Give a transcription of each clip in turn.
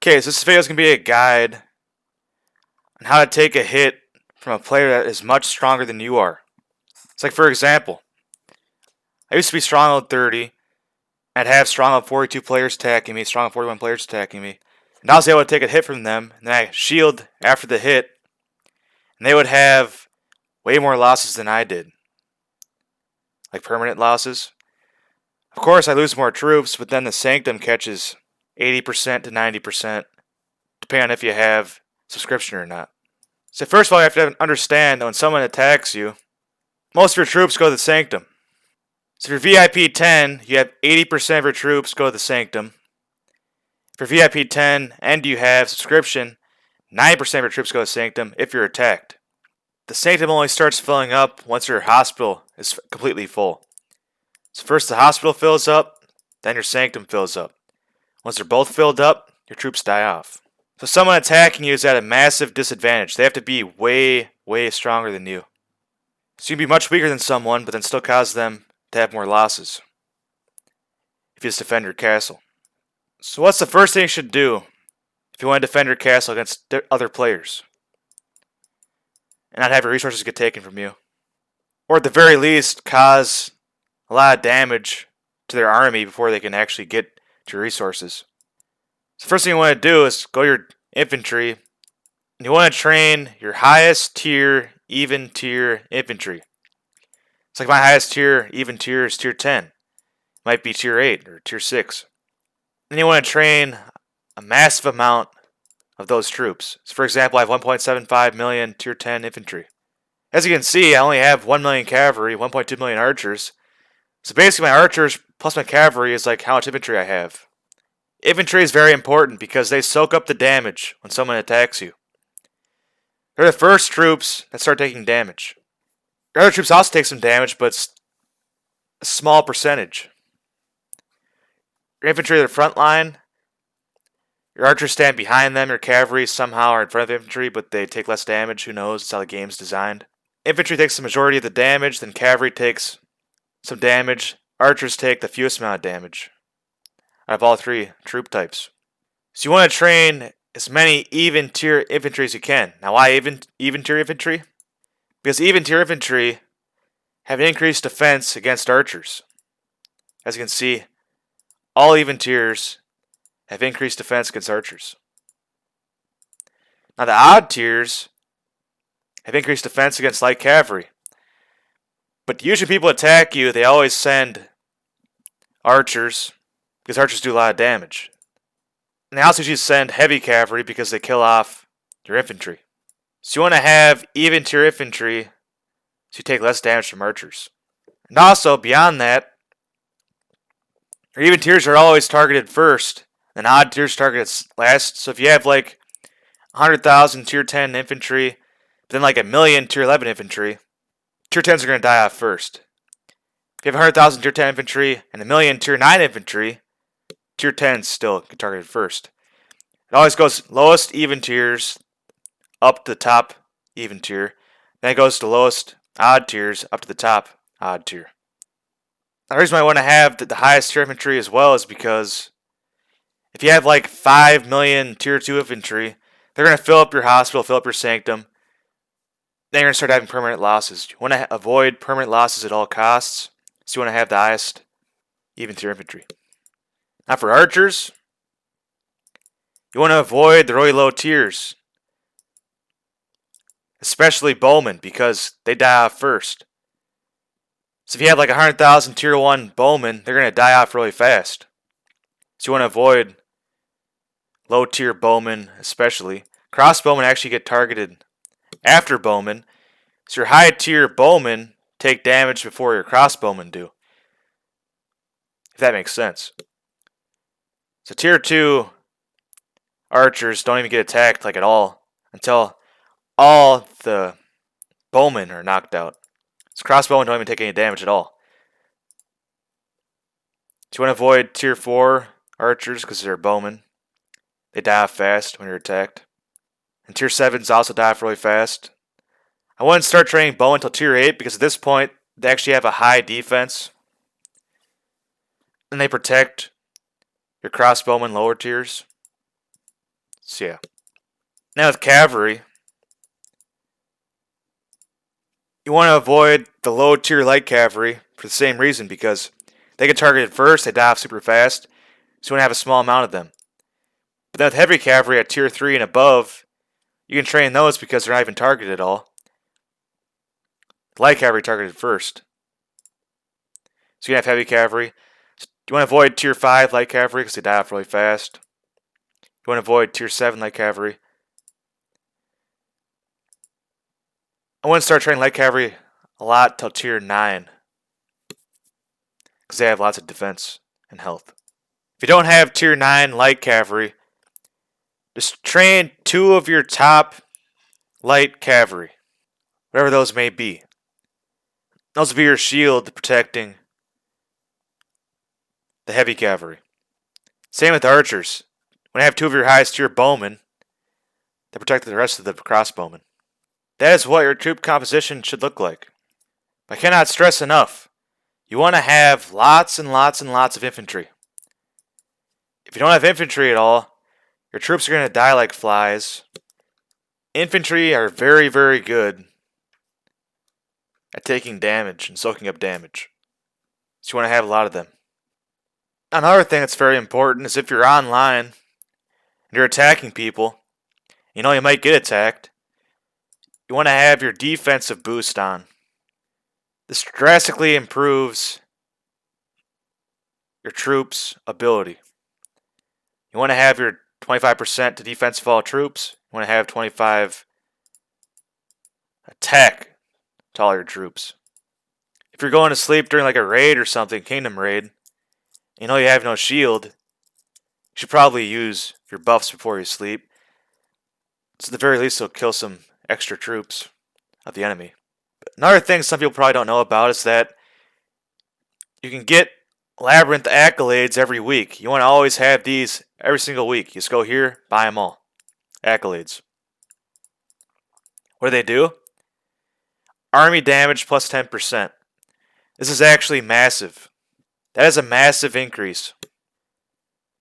Okay, so this video is going to be a guide on how to take a hit from a player that is much stronger than you are. It's like, for example, I used to be stronghold 30, I'd have stronghold 42 players attacking me, stronghold 41 players attacking me, and I was able to take a hit from them, and then I shield after the hit, and they would have way more losses than I did. Like permanent losses. Of course, I lose more troops, but then the Sanctum catches 80% to 90%, depending on if you have subscription or not. So first of all, you have to understand that when someone attacks you, most of your troops go to the Sanctum. So if you're VIP 10, you have 80% of your troops go to the Sanctum. If you're VIP 10 and you have subscription, 90% of your troops go to the Sanctum if you're attacked. The Sanctum only starts filling up once your hospital is completely full. So first the hospital fills up, then your Sanctum fills up. Once they're both filled up, your troops die off. So someone attacking you is at a massive disadvantage. They have to be way, way stronger than you. So you can be much weaker than someone, but then still cause them to have more losses if you just defend your castle. So what's the first thing you should do if you want to defend your castle against other players and not have your resources get taken from you? Or at the very least, cause a lot of damage to their army before they can actually get to your resources. So first thing you want to do is go to your infantry, and you want to train your highest tier, even tier infantry. It's like my highest tier, even tier is tier 10. It might be tier 8 or tier 6. Then you want to train a massive amount of those troops. So for example, I have 1.75 million tier 10 infantry. As you can see, I only have 1 million cavalry, 1.2 million archers. So basically my archers plus my cavalry is like how much infantry I have. Infantry is very important because they soak up the damage when someone attacks you. They're the first troops that start taking damage. Your other troops also take some damage, but it's a small percentage. Your infantry are the front line. Your archers stand behind them. Your cavalry somehow are in front of the infantry, but they take less damage. Who knows? It's how the game's designed. Infantry takes the majority of the damage, then cavalry takes some damage. Archers take the fewest amount of damage out of all three troop types. So you want to train as many even tier infantry as you can. Now why even tier infantry? Because even tier infantry have an increased defense against archers. As you can see, all even tiers have increased defense against archers. Now the odd tiers have increased defense against light cavalry. But usually people attack you, they always send archers, because archers do a lot of damage. And they also usually send heavy cavalry because they kill off your infantry. So you want to have even tier infantry so you take less damage from archers. And also, beyond that, your even tiers are always targeted first, and odd tiers targeted last. So if you have like 100,000 tier 10 infantry, then like a million tier 11 infantry, tier 10s are going to die off first. If you have 100,000 tier 10 infantry and a million tier 9 infantry, tier 10s still get targeted first. It always goes lowest even tiers up to the top even tier. Then it goes to lowest odd tiers up to the top odd tier. The reason I want to have the highest tier infantry as well is because if you have like 5 million tier 2 infantry, they're going to fill up your hospital, fill up your sanctum. Then you're going to start having permanent losses. You want to avoid permanent losses at all costs. So you want to have the highest even tier infantry. Now for archers, you want to avoid the really low tiers. Especially bowmen, because they die off first. So if you have like 100,000 tier 1 bowmen, they're going to die off really fast. So you want to avoid low tier bowmen especially. Crossbowmen actually get targeted after bowmen. So your high tier bowmen take damage before your crossbowmen do. If that makes sense. So tier 2 archers don't even get attacked like at all until all the bowmen are knocked out. So crossbowmen don't even take any damage at all. So you want to avoid tier 4 archers because they're bowmen. They die off fast when you're attacked. And tier 7s also die off really fast. I wouldn't start training bowmen until tier 8 because at this point they actually have a high defense. And they protect your crossbowmen lower tiers. So yeah. Now with cavalry, you want to avoid the low tier light cavalry for the same reason, because they get targeted first, they die off super fast, so you want to have a small amount of them. But then with heavy cavalry at tier 3 and above, you can train those because they're not even targeted at all. Light cavalry targeted first. So you can have heavy cavalry. You want to avoid tier 5 light cavalry because they die off really fast. You want to avoid tier 7 light cavalry. I wouldn't start training light cavalry a lot till tier 9 because they have lots of defense and health. If you don't have tier 9 light cavalry, just train 2 of your top light cavalry, whatever those may be. Those will be your shield protecting the heavy cavalry. Same with archers. When you have 2 of your highest tier bowmen, that protect the rest of the crossbowmen. That is what your troop composition should look like. I cannot stress enough, you want to have lots and lots and lots of infantry. If you don't have infantry at all, your troops are going to die like flies. Infantry are very, very good at taking damage and soaking up damage. So you want to have a lot of them. Another thing that's very important is if you're online and you're attacking people, you know you might get attacked, you want to have your defensive boost on. This drastically improves your troops' ability. You want to have your 25% to defense of all troops. You want to have 25 attack to all your troops. If you're going to sleep during like a raid or something, kingdom raid, you know you have no shield, you should probably use your buffs before you sleep. So at the very least, it'll kill some extra troops of the enemy. Another thing some people probably don't know about is that you can get Labyrinth accolades every week. You want to always have these every single week. You just go here, buy them all. Accolades. What do they do? Army damage plus 10%. This is actually massive. That is a massive increase.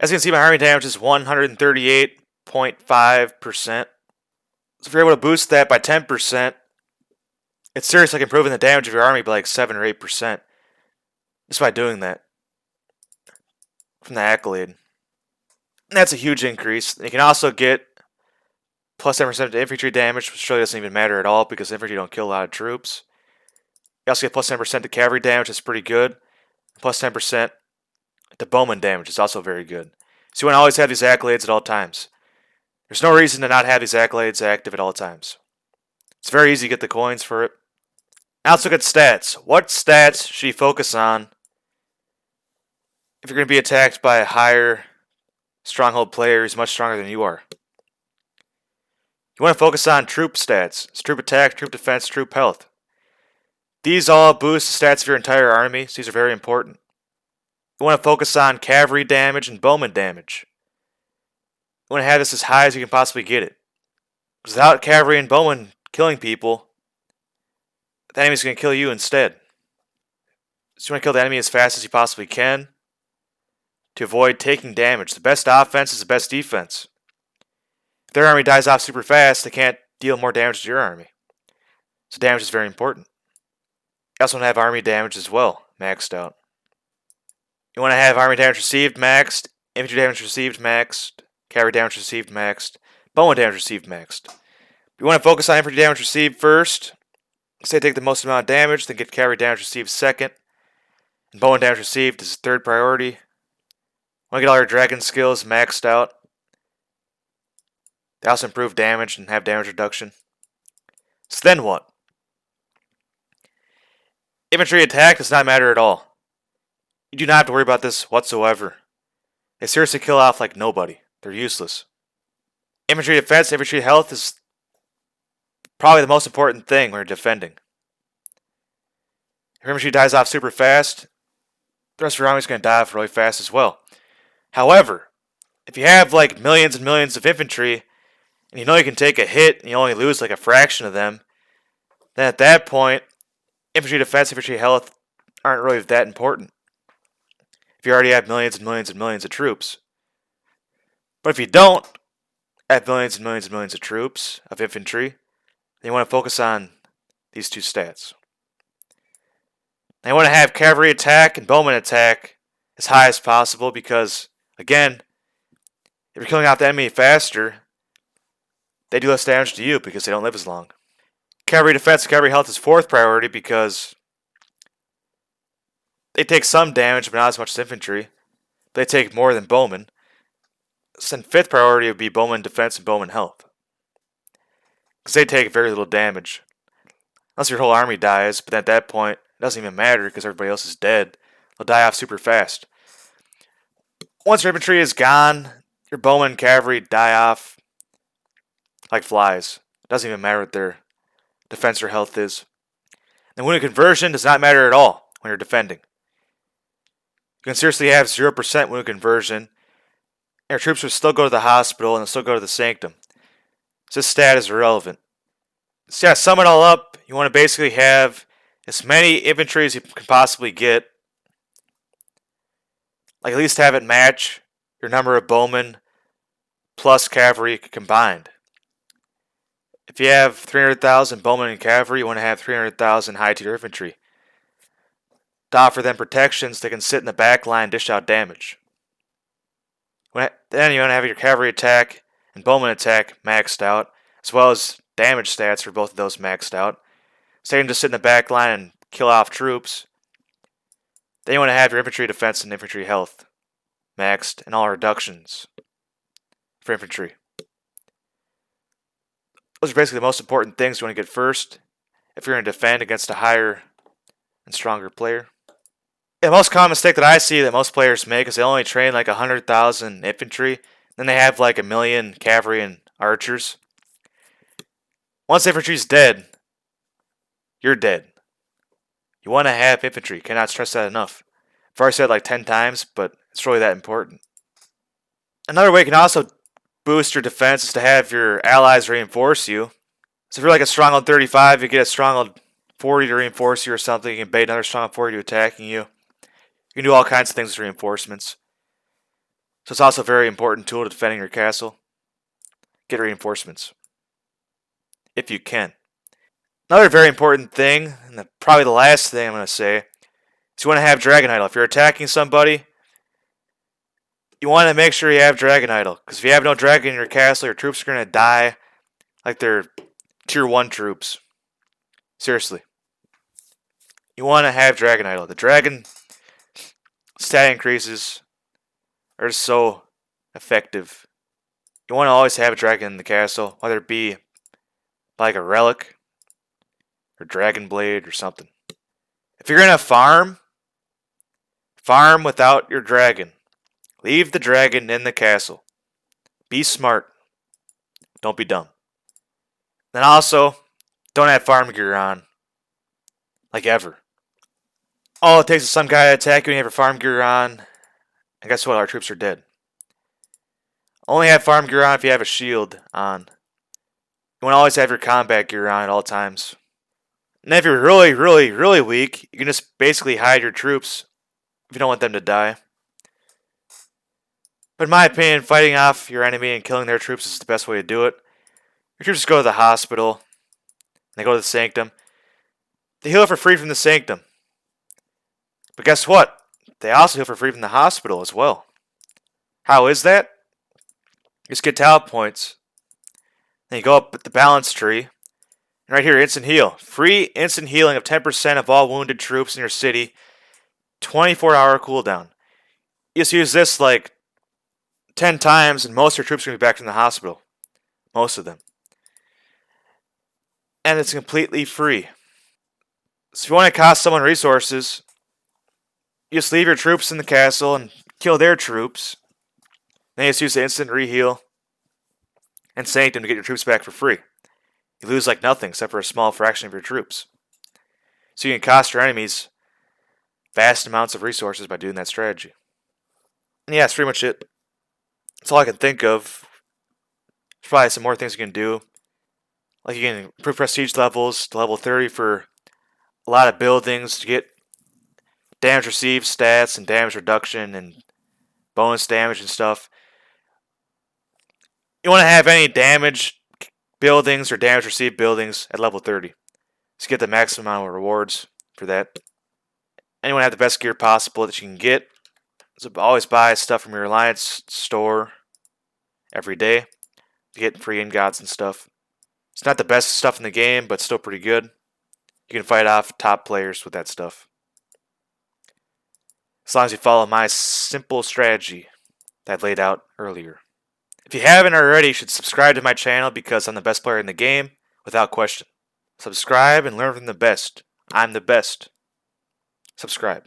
As you can see, my army damage is 138.5%. So if you're able to boost that by 10%, it's seriously like improving the damage of your army by like 7 or 8%. Just by doing that. From the accolade. And that's a huge increase. You can also get plus 10% to infantry damage, which really doesn't even matter at all because infantry don't kill a lot of troops. You also get plus 10% to cavalry damage, that's pretty good. Plus 10% to bowman damage is also very good. So you want to always have these accolades at all times. There's no reason to not have these accolades active at all times. It's very easy to get the coins for it. Now let's look at stats. What stats should you focus on if you're going to be attacked by a higher stronghold player who's much stronger than you are? You want to focus on troop stats. It's troop attack, troop defense, troop health. These all boost the stats of your entire army, so these are very important. You want to focus on cavalry damage and bowman damage. You want to have this as high as you can possibly get it. Because without cavalry and bowman killing people, the enemy's going to kill you instead. So you want to kill the enemy as fast as you possibly can to avoid taking damage. The best offense is the best defense. If their army dies off super fast, they can't deal more damage to your army. So damage is very important. You also want to have army damage as well, maxed out. You want to have army damage received maxed, infantry damage received maxed, cavalry damage received maxed, bowman damage received maxed. You want to focus on infantry damage received first. Say take the most amount of damage, then get cavalry damage received second. And bowman damage received is third priority. You want to get all your dragon skills maxed out. They also improve damage and have damage reduction. So then what? Infantry attack does not matter at all. You do not have to worry about this whatsoever. They seriously kill off like nobody. They're useless. Infantry defense, infantry health is probably the most important thing when you're defending. If your infantry dies off super fast, the rest of your army is going to die off really fast as well. However, if you have like millions and millions of infantry, and you know you can take a hit and you only lose like a fraction of them, then at that point, infantry defense, infantry health aren't really that important. If you already have millions and millions and millions of troops. But if you don't, have millions and millions and millions of troops, of infantry, then you want to focus on these two stats. They want to have cavalry attack and bowman attack as high as possible because, again, if you're killing out the enemy faster, they do less damage to you because they don't live as long. Cavalry defense and cavalry health is fourth priority because they take some damage but not as much as infantry. They take more than bowmen. So then fifth priority would be bowman defense and bowman health, because they take very little damage. Unless your whole army dies, but at that point, it doesn't even matter because everybody else is dead. They'll die off super fast. Once your infantry is gone, your bowmen and cavalry die off like flies. It doesn't even matter what their defense or health is. And wounded conversion does not matter at all when you're defending. You can seriously have 0% wounded conversion, and your troops will still go to the hospital and they'll still go to the sanctum. So this stat is irrelevant. So yeah, sum it all up, you want to basically have as many infantry as you can possibly get. Like at least have it match your number of bowmen plus cavalry combined. If you have 300,000 bowmen and cavalry, you want to have 300,000 high-tier infantry. To offer them protections, they can sit in the back line and dish out damage. Then you want to have your cavalry attack and bowman attack maxed out, as well as damage stats for both of those maxed out. So you can just sit in the back line and kill off troops. Then you want to have your infantry defense and infantry health maxed, and all reductions for infantry. Those are basically the most important things you want to get first if you're going to defend against a higher and stronger player. The most common mistake that I see that most players make is they only train like 100,000 infantry, then they have like 1,000,000 cavalry and archers. Once infantry's dead, you're dead. You want to have infantry. Cannot stress that enough. I've already said it like 10 times, but it's really that important. Another way you can also boost your defense is to have your allies reinforce you. So if you're like a stronghold 35, you get a stronghold 40 to reinforce you or something. You can bait another stronghold 40 to attacking you. You can do all kinds of things with reinforcements. So it's also a very important tool to defending your castle. Get reinforcements. If you can. Another very important thing, and probably the last thing I'm going to say, is you want to have Dragon Idol. If you're attacking somebody, you want to make sure you have Dragon Idol. Because if you have no dragon in your castle, your troops are going to die like they're tier 1 troops. Seriously. You want to have Dragon Idol. The dragon stat increases are so effective. You want to always have a dragon in the castle, whether it be like a relic or dragon blade or something. If you're going to farm without your dragon. Leave the dragon in the castle. Be smart. Don't be dumb. Then also, don't have farm gear on. Like ever. All it takes is some guy to attack you and you have your farm gear on. And guess what? Our troops are dead. Only have farm gear on if you have a shield on. You want to always have your combat gear on at all times. And if you're really, really, really weak, you can just basically hide your troops if you don't want them to die. But in my opinion, fighting off your enemy and killing their troops is the best way to do it. Your troops just go to the hospital. They go to the sanctum. They heal for free from the sanctum. But guess what? They also heal for free from the hospital as well. How is that? You just get talent points. Then you go up the balance tree. And right here, instant heal. Free instant healing of 10% of all wounded troops in your city. 24-hour cooldown. You just use this like 10 times and most of your troops are going to be back from the hospital. Most of them. And it's completely free. So if you want to cost someone resources, you just leave your troops in the castle and kill their troops. Then you just use the instant reheal and sanctum to get your troops back for free. You lose like nothing except for a small fraction of your troops. So you can cost your enemies vast amounts of resources by doing that strategy. And yeah, that's pretty much it. That's all I can think of. There's probably some more things you can do. Like you can improve prestige levels to level 30 for a lot of buildings to get damage received stats and damage reduction and bonus damage and stuff. You want to have any damaged buildings or damage received buildings at level 30. So get the maximum amount of rewards for that. And you want to have the best gear possible that you can get. So always buy stuff from your Alliance store every day to get free ingots and stuff. It's not the best stuff in the game, but still pretty good. You can fight off top players with that stuff. As long as you follow my simple strategy that I've laid out earlier. If you haven't already, you should subscribe to my channel because I'm the best player in the game, without question. Subscribe and learn from the best. I'm the best. Subscribe.